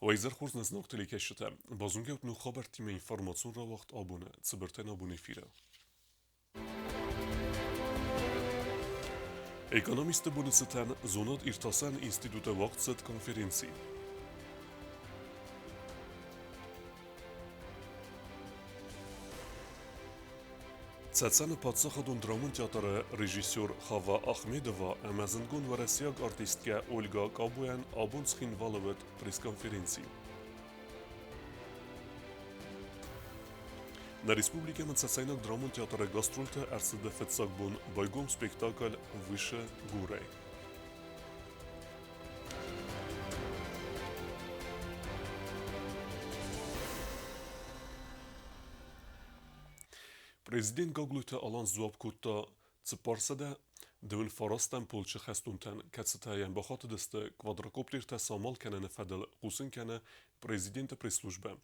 Вайзер хурз назнак телекешите. Базунгевт ну хабар тим информацион ра вақт абуне. Цибертен абуне фире. Ekonomiste bunıtsıten zonat irtasan institute vaqtset konferensi. Цацаны падсахадун драмын театры режиссер Хава Ахмедова әмәзінгун варасияг артистке Ольга Кабуян абунсхин валывет пресс-конференции. На республике Мацацайнак драмын театры гастрольта әрсіді фетсакбун байгом спектакль «Выше горой». Президент Гаглуйта алан зуаб кутта цепарсада دون فراستن پولچه خستونتن کتستاین بخاطر دسته کوادراکوپتر تسامال کنن فدل قوسن کنه پرزیدنت پرسلوجبه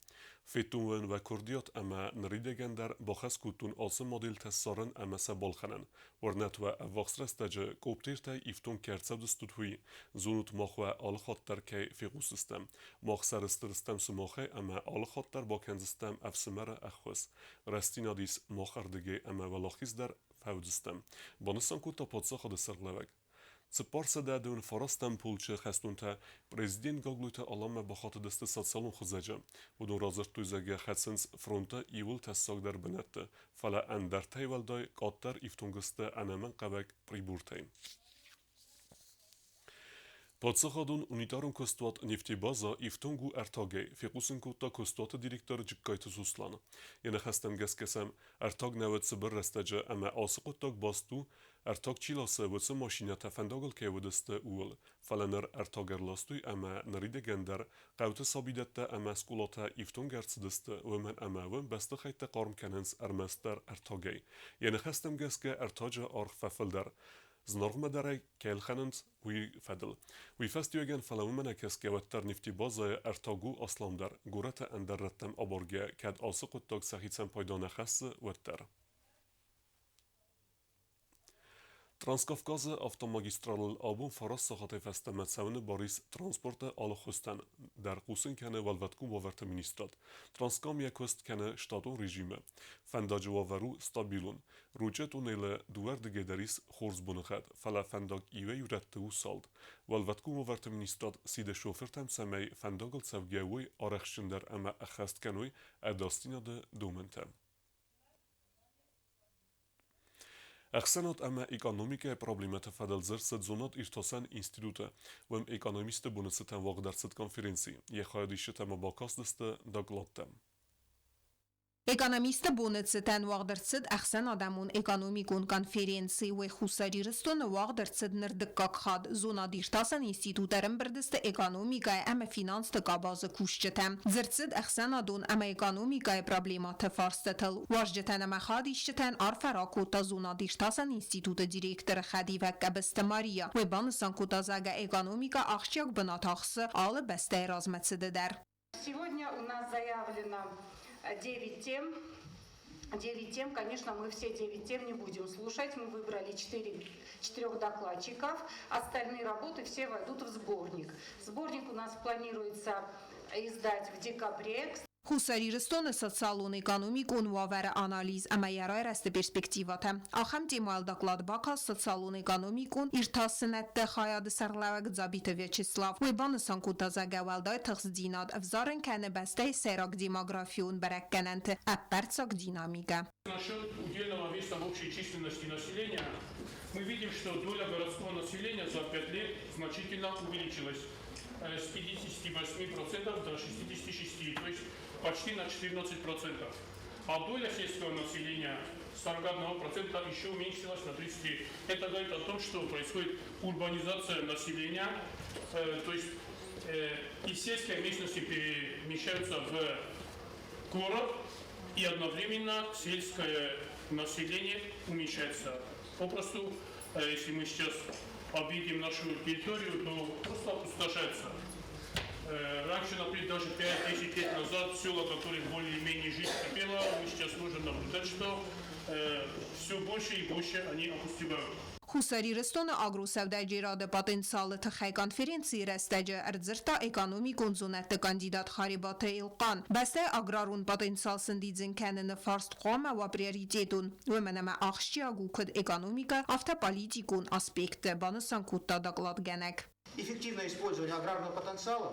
فتون و کردیات اما نریدگن در بخص کتون آسم مدل تسارن اما سبال خنن ورنت و وقترستج کوپتر تا ایفتون کرتسب دستوی زونت مخوا آل خاطر که فیقوس استم مخ سرسترستم سماخه اما آل خاطر با کنزستم افسمر اخوس رستینادیس مخاردگی اما ولاخیز در فودستم بانستان کوتا پادسا خود سرگلوگ سپارسه ده دون فراستم پولچه خستونتا پرزیدنت گاگلویتا علامه بخاطر دست سالون خوزجه و دون رازر تویزگه خدسنس فرونتا ایول تساق در بنته فلا اندر تایول دای قادر ایفتونگسته انامن قبک پریبورتین Подсахадун унитарун костуат нефтебаза ифтунгу артаге фикусин кутта костуат директор жиккайты суслан. Яна хастам гескесем артаг навет сыбыр растаджа ама асыкуттак басту артаг чиласы высы машина тафандагл кевудысты уыл. Фаланар артагер ластуй ама нариде гендер қауты сабидетте ама скулата ифтунгарцыдысты вымен ама вим басты хайта қарм каненс армастар артаге. Яна хастам геске артаджа арх фафылдар. زنرغم داره کل خنند وی فدل وی فستیوگن فلومن کسک وتر نفتی بازای ارتاگو اسلام در گورت اندر رتم آبارگه کد آسق و تاگ سخیتسن پایدان خاص وتر ترانسکافکاز автомагистрал آبون فراس ساخت فستمت سون باریس ترانسپورت آل خستن در قوسن کنه والوتکو باورت مینیستراد ترانسکام یکست کنه شتاتون رژیمه فنداج واورو ستابیلون روجت و نیل دوار دگه دریس خورز بونخد فلا فنداگ ایوه یورتو سالد والوتکو باورت مینیستراد سید شوفرتم سمی فنداگل سوگیوی آرخشندر اما اخست کنوی اداستینا ده دومنتم اخسنات اما اکانومیکه پروبلیمات فدل زرست زونات ارتاسن اینستیتوته و ام اکانومیست بونستن واقع درست کنفرانسی یه خواهدیشت اما باکاس دسته داگلاتم Էկոնոմիստը բունեցտեն վաղդրցդ ախսան ադամուն էկոնոմիկուն կոնֆերենցի ու խուսարիրստոն վաղդրցդ նրդկակ խադ զոնադիրտասան ինստիտուտերն բրդստը էկոնոմիկայ əmə finans tıqabazı kuşçətəm. Zırtsıd ախսան adun əmə էկոնոմիկայ problematı farstətıl. Vajcətən əmə xad işçətən arfərak ota zonadիրտասան ինստիտուտը direktörü Xədivə Qəbistə Mariya və banısan kutazagə էկոնոմիկա axçaq bınataqsı alı bəstə razmətsidir. Сегодня у нас заявлено 9 тем. 9 тем, конечно, мы все 9 тем не будем слушать. Мы выбрали 4 докладчиков. Остальные работы все войдут в сборник. Сборник у нас планируется издать в декабре. Խուսարիրստոնը սոցիալուն էկոնոմիկ ունվավերը անալիզ ամայարայր աստ պերսպեկտիվատը։ Ախամ տիմալ դակլադ բակա սոցիալուն էկոնոմիկուն իր թասնետտը խայաdı սարլավակ ձաբիտը Վյաչեսլավ։ Ուեբանը սանկուտազագավալդայ թխզդինատ վզարն կանը բաստայ սերակ демографиун бәрәккәнәнті әппәрцак динамика. Насчет удельного веса в общей численности населения, мы видим, что доля городского населения за 5 лет значительно увеличилась. С 58% до 66%, то есть почти на 14%. А доля сельского населения с 41% еще уменьшилась на 30%. Это говорит о том, что происходит урбанизация населения, то есть из сельской местности перемещаются в город, и одновременно сельское население уменьшается. Попросту, если мы сейчас обидим нашу территорию, то просто опустошается. Раньше, например, даже 5-10 лет назад села, которые более-менее жизнь кипела, мы сейчас можем наблюдать, что все больше и больше они опустевают. Խուսարիրստոնը ագրոսավդաջիրադը պոտենցիալը թխայ կոնֆերենցի ռեստեջը արձրտա էկոնոմիկոն զունետը կանդիդատ խարիբաթը իլկան բաստե ագրարուն պոտենցիալ սնդիձին կանը նվարստ қома ва приоритетун веменеме ахшчиагу код экономика автополитикун аспекты банысан кутта доклад генек. Эффективное использование аграрного потенциала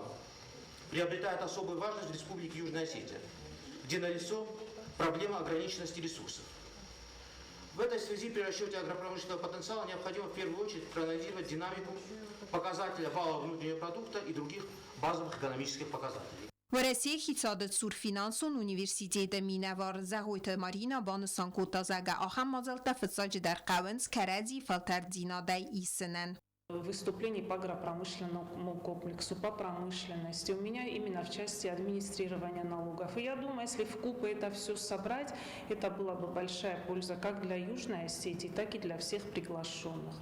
приобретает особую важность в Республике Южная Осетия, где налицо проблема ограниченности ресурсов. В этой связи при расчете агропромышленного потенциала необходимо в первую очередь проанализировать динамику показателя валового внутреннего продукта и других базовых экономических показателей. Варесие хицадет сур финансун университета минавар загойта марина банысан кутта зага ахам мазалта фцаджи дар кавенс каради фалтардина дай исенен. Выступлений по агропромышленному комплексу, по промышленности. У меня именно в части администрирования налогов. И я думаю, если вкупе это все собрать, это была бы большая польза как для Южной Осетии, так и для всех приглашенных.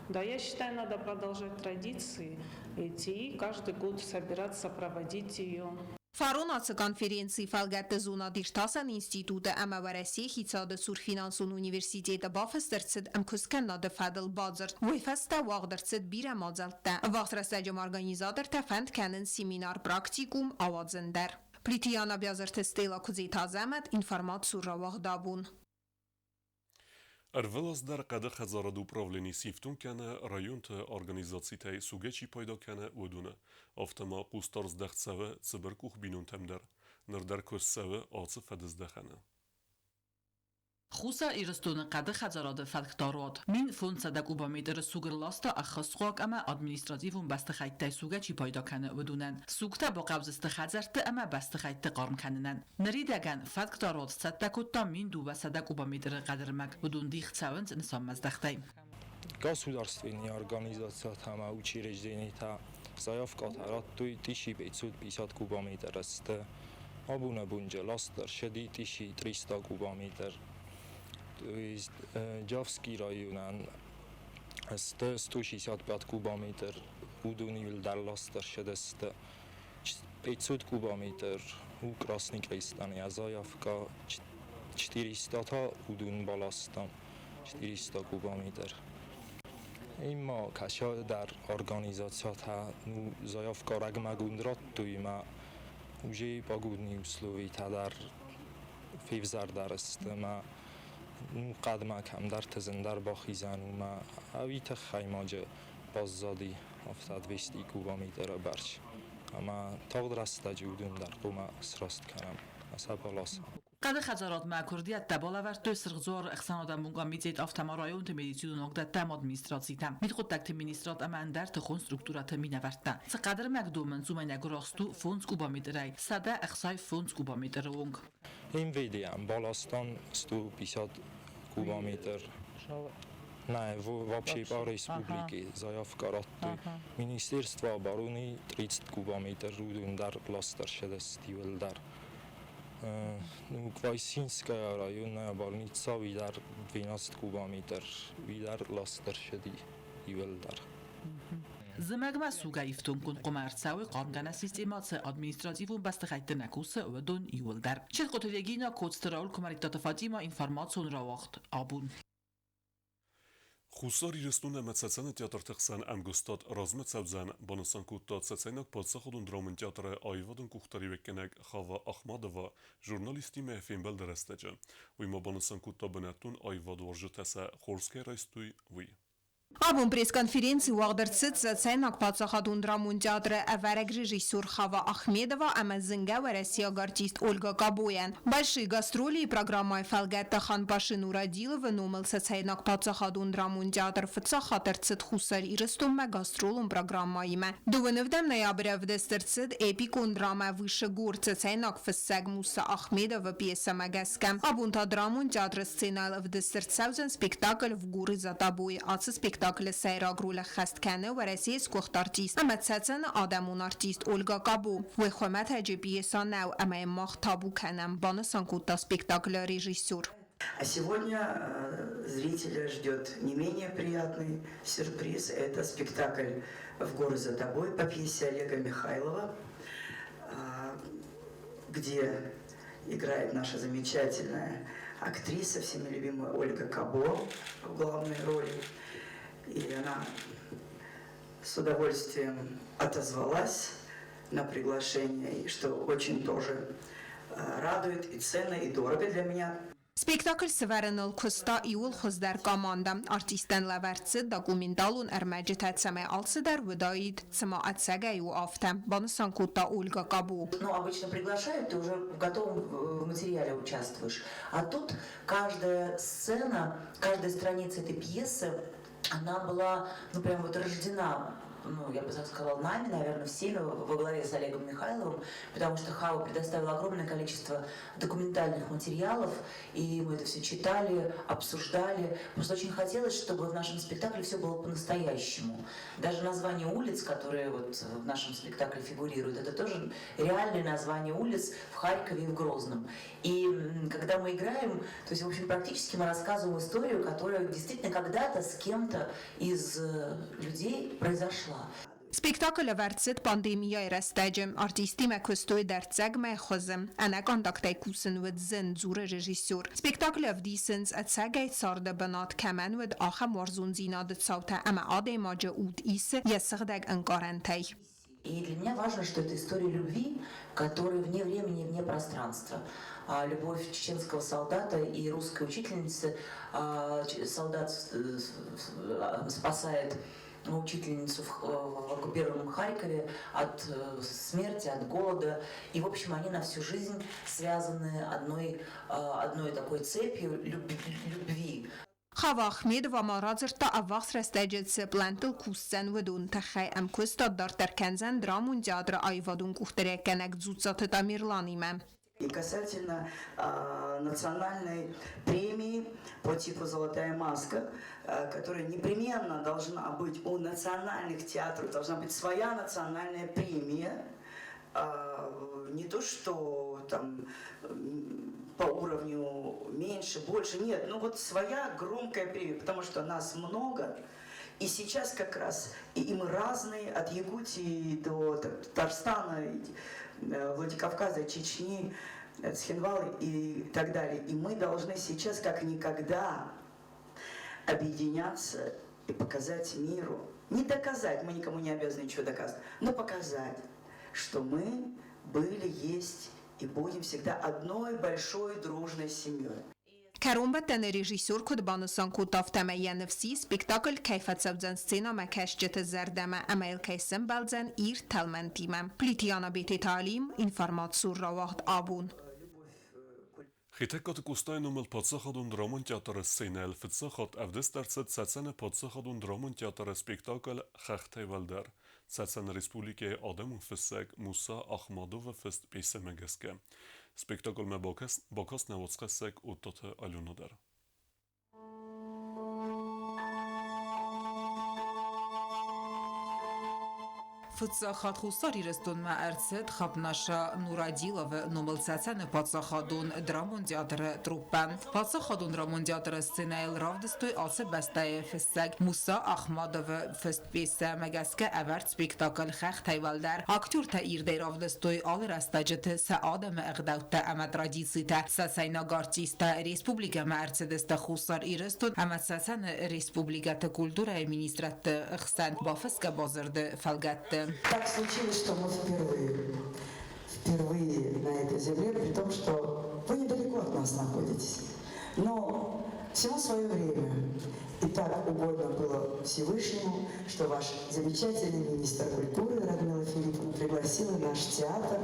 Да, я считаю, надо продолжать традиции эти и каждый год собираться, проводить ее. Фаронացը կոնֆերենցի ֆալգատը զունադիրտասան ինստիտուտը ամավարեսի հիցադը սուր ֆինանսուն ունիվերսիտետը բաֆստերցդ ամքուսքաննա դεφադլ բազր վեյֆաստա վաղդրցդ բիրա մազալտա վաղտրաստաջում օրգանիզատոր թեֆանդ կանն սեմինար պրակտիկում ավadzնդեր Պլիտիանա բյազրթը ստելա կուզի թազամət ինформацию равաղդաբուն Arvelazдар qadı xəzarad upravleni siftung kənə rayon të organizacitej sugeçi payda kənə uduna. Aftama qustar zdəxtsəvə cıbır kuxbinun təmdər. Nərdər kössəvə acı fədizdə Խուսա իրստունը կադը խազարադը ֆակտորոտ մին ֆոնցադակ ուբամետերը սուգրլաստա ախսխոկ ամա ադմինիստրատիվուն բաստխայտտայ սուգաչի պայդականը վդունեն սուգտա բոկաբզստը խազարտը ամա բաստխայտտը qarmքաննան նրիդագան ֆակտորոտ սատտակոտտա մին դուբասադակ ուբամետերը qadırmak վդուն դիխցավընց նսամազդախտայ Государственные организации там учреждения та заявка таратуй 1550 кубометров абуна бунджа ластер шеди 1300 кубометров То есть Джавский район 165 кубометр, Удунивиль Дарластер 500 кубометр, у Красный Крестан, заявка 400 та Удун Баластан 400 кубометр. Има каша дар организация та заявка рагмагундрат туима уже погодные условия та дар февзар дараст ма قدمک هم در تزندر با خیزن و ما اویت خیماج باززادی افتاد 200 کیلومتر برش اما تاغ رسته جودم در قوم سراست کنم مثلا بالاس قد خزارات ما کردیت دبالا ورد تو سرغزار اخسان آدم بونگا میزید افتما رایون تمیدیسیون نقدت تم ادمینستراسی تم مید خود تک تمینیسترات اما اندر تخون سترکتورات مینورد سقدر مقدومن زومن نگراستو فونز کوبا میدرای ساده اخسای فونز کوبا میدرونگ این ویدیم بالاستان 150 кубометр. Не, вообще по республике заявка раттуй. Министерство обороны 30 кубометр рудун дар пластер 60 дар. Ну, Квайсинская районная больница видар 12 кубометр, видар пластер 60 дар. زمگما سوگا ایفتون کن قمرساوی قانگانه سیستمات ادمینستراتیوون بست خیت نکوسه و دون ایول در چه قطعیگینا کودستراول کماریکتات فاتیما اینفرماسیون را وقت آبون Խուսար իրստուն է մեծացանը տեատր թխսան ամգոստատ ռազմը ծավզան բանասան կուտատ ծացայնակ պատսախոդուն դրամն տեատրը այվադն կուխտարի վեկենակ խավա ախմադովա ժուրնալիստի մեհֆին բել դրստեջը ու իմա բանասան կուտա բնատուն այվադ վարժը տեսա խորսկե ռայստույ վի Abun press-konferenții uagdărțit zățenac pațahadun dramun teatră avareg rejissor Xava Ахмедова ama zânga Россия артист Ольга Кабоян. Большие гастроли и программа Фалгетта Ханпашин Урадилова номел зățenac pațahadun dramun teatr фцахатырцит хусар ирыстомма гастролум программа име. Дувынывдам ноября вдестырцит эпикон драма выше гор зățenac фссег Муса Ахмедова пьеса Магаскам. Абунта драмун театр сценал вдестырцаузен спектакль в горы за тобой. Ацы спектакль سیراگرول خست کنه و رسیز کخت ارتیست اما تسن آدمون ارتیست Ольга Кабо و خمت هجبیه سانو اما ماخ تابو کنم بانسان کوتا спектакль режиссер. А сегодня зрителя ждет не менее приятный сюрприз. Это спектакль «В горы за тобой» по пьесе Олега Михайлова, где играет наша замечательная актриса, всеми любимая Ольга Кабо в главной роли. и она с удовольствием отозвалась на приглашение, что очень тоже радует и ценно, и дорого для меня. Spektakl Severenul Kusta iul Khosdar Kamanda artisten levertsid dokumentalun ermejitetseme alsider выдает сама отсегаю авто бансан кута Ольга Кабу. Ну, обычно приглашают, ты уже в готовом материале участвуешь. А тут каждая сцена, каждая страница этой пьесы, она была, ну, прям вот рождена, ну, я бы так сказала, нами, наверное, всеми во главе с Олегом Михайловым, потому что Хава предоставила огромное количество документальных материалов, и мы это все читали, обсуждали. Просто очень хотелось, чтобы в нашем спектакле все было по-настоящему. Даже название улиц, которые вот в нашем спектакле фигурируют, это тоже реальные названия улиц в Харькове и в Грозном. И когда мы играем, то есть, в общем, практически мы рассказываем историю, которая действительно когда-то с кем-то из людей произошла. Spektakle vertsid pandemiya rastejim artisti me kustoy dertseg me khozem ana kontaktay kusen wed zin zure regisseur Spektakle vdisens atsegay sarde banat kamen wed acham warzun zinad tsauta ama ade maja ud ise yesgdeg ankarantay. И для меня важно, что это история любви, которая вне времени и вне пространства. Любовь чеченского солдата и русской учительницы. Солдат спасает учительницу в оккупированном Харькове от смерти, от голода. И, в общем, они на всю жизнь связаны одной такой цепью любви. Xava Axmedova marazırta avvax restecetse plantel kussen vedun taxay am kusta dar terkenzen dramun teatr ayvadun kuhterekenek zutsatı tamirlanime. И касательно национальной премии по типу «Золотая маска», которая непременно должна быть у национальных театров, должна быть своя национальная премия, не то что там по уровню меньше, больше, нет, ну вот своя громкая премия, потому что нас много, и сейчас как раз, и мы разные, от Якутии до Татарстана, Владикавказа, Чечни, Цхинвала и так далее. И мы должны сейчас как никогда объединяться и показать миру. Не доказать, мы никому не обязаны ничего доказывать, но показать, что мы были, есть и будем всегда одной большой дружной семьей. Karombetten rejissor kod banısan kutaf temeyen nefsi spektakl keyfetsevzen scena mekeşcete zerdeme emel keysen belzen ir telmentimem. Plitiana biti talim informatsur ravahd abun. Хитекот кустайнумел подсахадун драмон театра сценел фитсахат авдес дарцет сацен подсахадун драмон театра спектакль хахтай валдар. Сацен республике Адамун фиссек Муса Ахмадов фист пейсемегеске. Spektakl me bakas nevotskesek uttate alunodar. Фыцахат хусари рестон ма арцет хабнаша Нурадилова номалцацане подсахадун драмон театра труппан. Подсахадун драмон театра сценайл равдстой алсе бастае фиссек Муса Ахмадов фист пейсе мегаске аверт спектакл хах тайвалдар. Актер та ирдей равдстой ал растаджет са адам اغداوتا اما ترادیسیتا ساساینا گارتیستا республика ма арцедеста хусар ирестон ама сасан республиката культура и министрат хсан бафска базарда фалгатта. Так случилось, что мы впервые на этой земле, при том, что вы недалеко от нас находитесь. Но всему свое время. И так угодно было Всевышнему, что ваш замечательный министр культуры Радмила Филипповна пригласила наш театр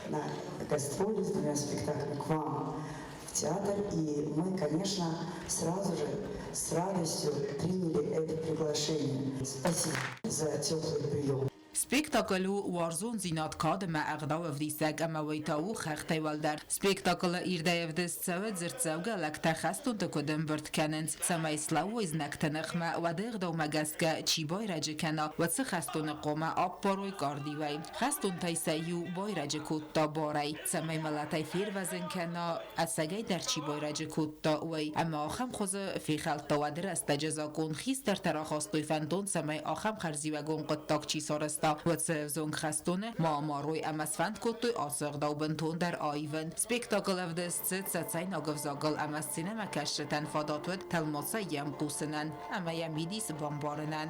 на гастроли с 2 спектаклями к вам в театр. И мы, конечно, сразу же с радостью приняли это приглашение. Спасибо за теплый прием. Spektaklu Warzone zinat kad ma agdaw vdisag ama waytaw khaxtay waldar. Spektakl irdayev destsawad zertsawga lakta khastun takodem bertkanens samay slaw iznaktanakh ma wadagdaw magaska chiboy rajkana watsa khastun qoma apporoy kardiway. Khastun taysayu boy rajkutta boray samay malatay firwazen kana asagay dar chiboy rajkutta way ama akham khoza fi khalta wadr astajazakun khis dar tarakhas toyfandon samay akham kharziwagon qattak chi sorasta دا و تلویزیون خستونه ما ماروی امسفند کتوی آساق دا و بنتون در آیون سپیکتاکل اف دست ستسین آگف زاگل امس سینما کشتن فاداتود تلماسا یم قوسنن اما یم بیدیس بامبارنن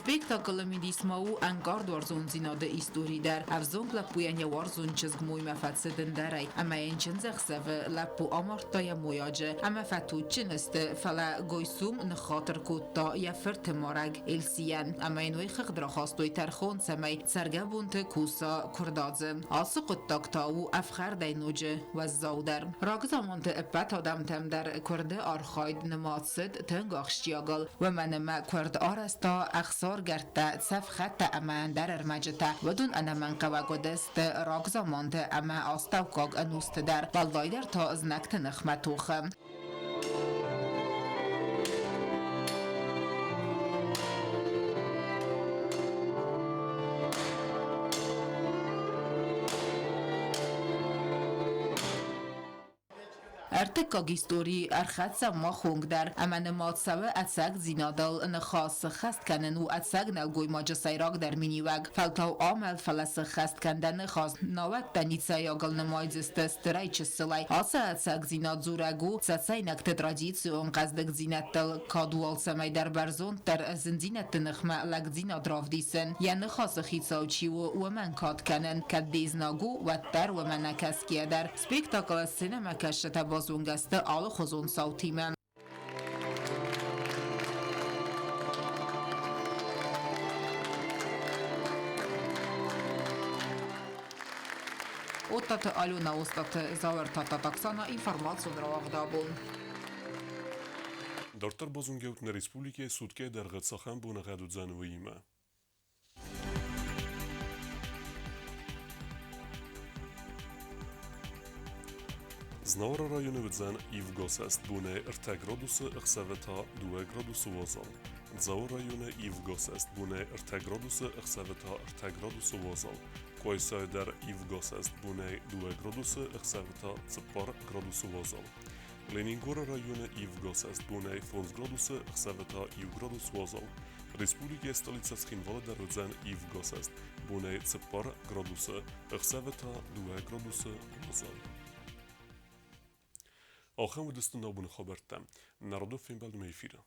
Spektakl midismau angard warzon zinade isturi der avzong la pujanja warzon çizg muj me fatsedin derej ama ençin zexseve la pu amartaya mujaje ama fatu çiniste fala goysum në khatër kutta ja fırtı marag elsiyen ama enoj xıqdra xastoy terxon semej sergabun të kusa kurdazı ası quttak tau afxar dejnoje vazzauder rag zaman të epet adam tem der kurdi arxayd në matsid të ngaxhtjagal ve meneme kurd arasta axsar گرده صف خط اما در ارمجته بدون انا من قواگودست راگ زمانده اما آستاوکاگ انوست در بالدایدر تا از نکت نخمتوخم ارتکاگ استوری ارخد ما خونگ در امن مادسوه اتساگ زینادل نخاص خست کنن و اتساگ نلگوی ماجه سیراگ در مینیوگ فلتاو آمل فلس خست کندن نخاص ناوک دنیتسا یاگل نمایزست استرای چسلای آسا اتساگ زیناد زورگو ستسای نکت تراجیتسیون قصدک زینتل کادوال سمی در برزون در زنزینت نخمه لگ زیناد رافدیسن یا نخاص خیتساوچی و من کاد کنن کد دیزناگو و در و من نکسکیه در سپیکتاکل سینما کشت بازونگسته آل خوزون صوتی من Ottat Aluna ostat zavartata taksana informacijon ravagdabun. Dortar bozungeut në Respublike Sutke der gëtsahan bu në gadu zanvëjime. Znavra rajone vëdzan i vgosest bune ërte gradusë ëkseveta 2 gradusë vozal. Zavur rajone i vgosest bune ërte gradusë ëkseveta ërte gradusë vozal. Kojsaj der i vgosest bune 2 gradusë ëkseveta cëpar gradusë vozal. Leningore rajone i vgosest bune 5 gradusë ëkseveta i gradusë vozal. Respublike stolica Skinvale der vëdzan i vgosest bune cëpar gradusë ëkseveta 2 gradusë vozal. آخر ودستن نابون خبرتم نردو فیلم بعد میفیره